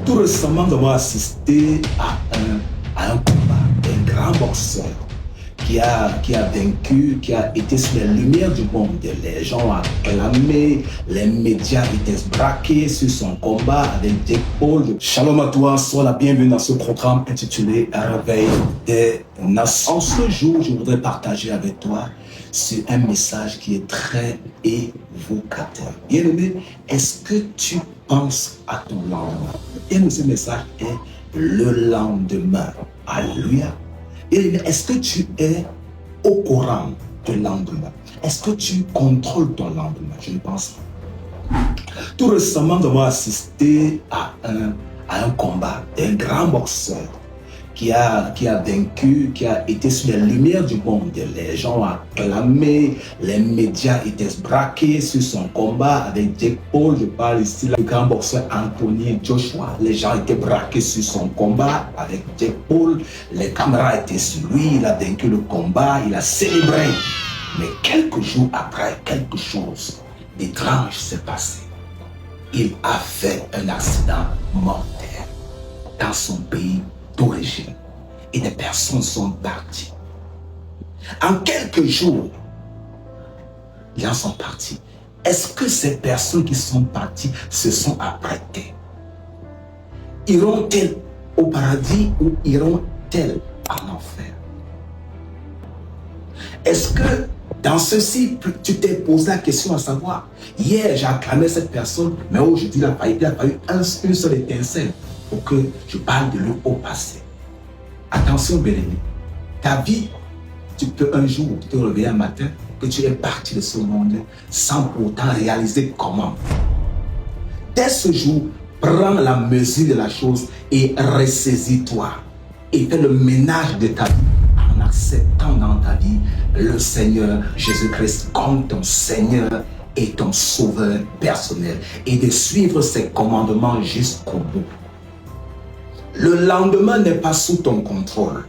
Tout récemment, nous avons assisté à un combat d'un grand boxeur qui a vaincu, qui a été sur les lumières du monde. Les gens ont acclamé, les médias étaient braqués sur son combat avec Jake Paul. Shalom à toi, sois la bienvenue dans ce programme intitulé Réveil des Nations. En ce jour, je voudrais partager avec toi sur un message qui est très évocateur. Bien-aimé, est-ce que tu penses à ton lendemain? Et ce message est le lendemain. Alléluia. Et est-ce que tu es au courant du lendemain? Est-ce que tu contrôles ton lendemain? Je ne pense pas. Tout récemment, nous avons assisté à un combat d'un grand boxeur qui a vaincu, qui a été sur les lumières du monde. Les gens ont acclamé, les médias étaient braqués sur son combat avec Jake Paul. Je parle ici du grand boxeur Anthony Joshua. Les gens étaient braqués sur son combat avec Jake Paul. Les caméras étaient sur lui, il a vaincu le combat, il a célébré. Mais quelques jours après, quelque chose d'étrange s'est passé. Il a fait un accident mortel dans son pays d'origine et des personnes sont parties. En quelques jours, les gens sont partis. Est-ce que ces personnes qui sont parties se sont apprêtées? Iront-elles au paradis ou iront-elles en enfer? Est-ce que dans ceci, tu t'es posé la question à savoir, hier j'ai acclamé cette personne, mais aujourd'hui il a fallu une seule étincelle pour que je parle de lui au passé. Attention, bien-aimé, ta vie, tu peux un jour te réveiller un matin que tu es parti de ce monde sans pourtant réaliser comment. Dès ce jour, prends la mesure de la chose et ressaisis-toi et fais le ménage de ta vie en acceptant dans ta vie le Seigneur Jésus-Christ comme ton Seigneur et ton sauveur personnel et de suivre ses commandements jusqu'au bout. Le lendemain n'est pas sous ton contrôle.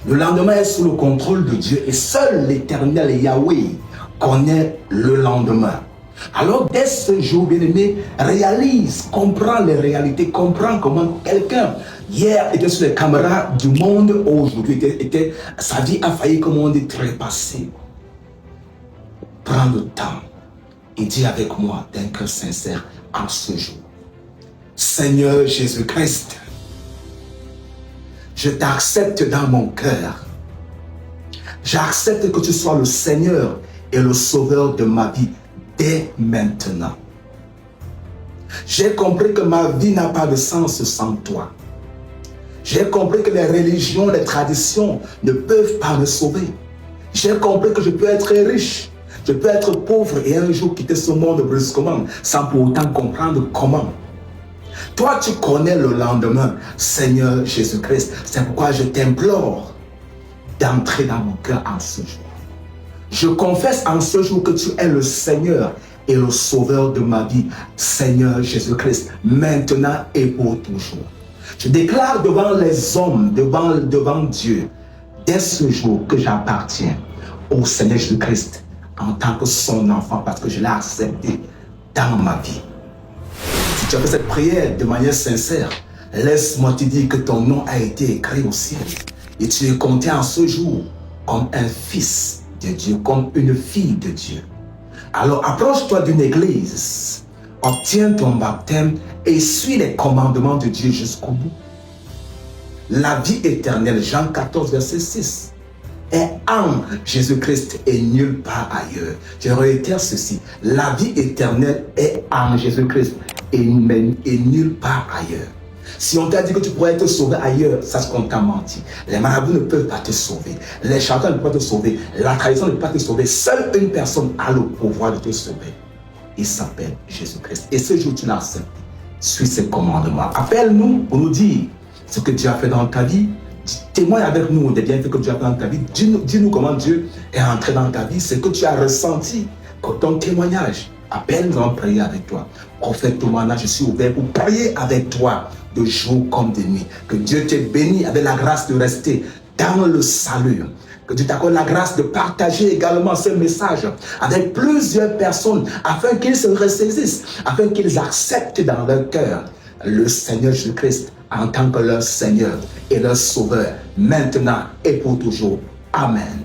Le lendemain est sous le contrôle de Dieu et seul l'Éternel Yahweh connaît le lendemain. Alors dès ce jour, bien-aimé, réalise, comprends les réalités, comprends comment quelqu'un hier était sur les caméras du monde, aujourd'hui sa vie a failli, comme on dit, trépasser. Prends le temps et dis avec moi d'un cœur sincère en ce jour. Seigneur Jésus-Christ, je t'accepte dans mon cœur. J'accepte que tu sois le Seigneur et le Sauveur de ma vie dès maintenant. J'ai compris que ma vie n'a pas de sens sans toi. J'ai compris que les religions, les traditions ne peuvent pas me sauver. J'ai compris que je peux être riche, je peux être pauvre et un jour quitter ce monde brusquement sans pour autant comprendre comment. Toi, tu connais le lendemain, Seigneur Jésus-Christ. C'est pourquoi je t'implore d'entrer dans mon cœur en ce jour. Je confesse en ce jour que tu es le Seigneur et le Sauveur de ma vie, Seigneur Jésus-Christ, maintenant et pour toujours. Je déclare devant les hommes, devant Dieu, dès ce jour que j'appartiens au Seigneur Jésus-Christ en tant que son enfant parce que je l'ai accepté dans ma vie. Si tu as fait cette prière de manière sincère, laisse-moi te dire que ton nom a été écrit au ciel et tu es compté en ce jour comme un fils de Dieu, comme une fille de Dieu. Alors approche-toi d'une église, obtiens ton baptême et suis les commandements de Dieu jusqu'au bout. La vie éternelle, Jean 14, verset 6, est en Jésus-Christ et nulle part ailleurs. Je réitère ceci, la vie éternelle est en Jésus-Christ et nulle part ailleurs. Si on t'a dit que tu pourrais être sauvé ailleurs, ça c'est qu'on t'a menti. Les marabouts ne peuvent pas te sauver. Les charlatans ne peuvent pas te sauver. La tradition ne peut pas te sauver. Seule une personne a le pouvoir de te sauver. Il s'appelle Jésus-Christ. Et ce jour, tu l'as accepté. Suis ses commandements. Appelle-nous pour nous dire ce que Dieu a fait dans ta vie. Témoigne avec nous des bienfaits que Dieu a fait dans ta vie. Dis-nous comment Dieu est entré dans ta vie. Ce que tu as ressenti. Ton témoignage. Appelle, nous allons prier avec toi. Prophète Thomas, je suis ouvert pour prier avec toi de jour comme de nuit. Que Dieu te bénisse avec la grâce de rester dans le salut. Que Dieu t'accorde la grâce de partager également ce message avec plusieurs personnes afin qu'ils se ressaisissent, afin qu'ils acceptent dans leur cœur le Seigneur Jésus-Christ en tant que leur Seigneur et leur Sauveur, maintenant et pour toujours. Amen.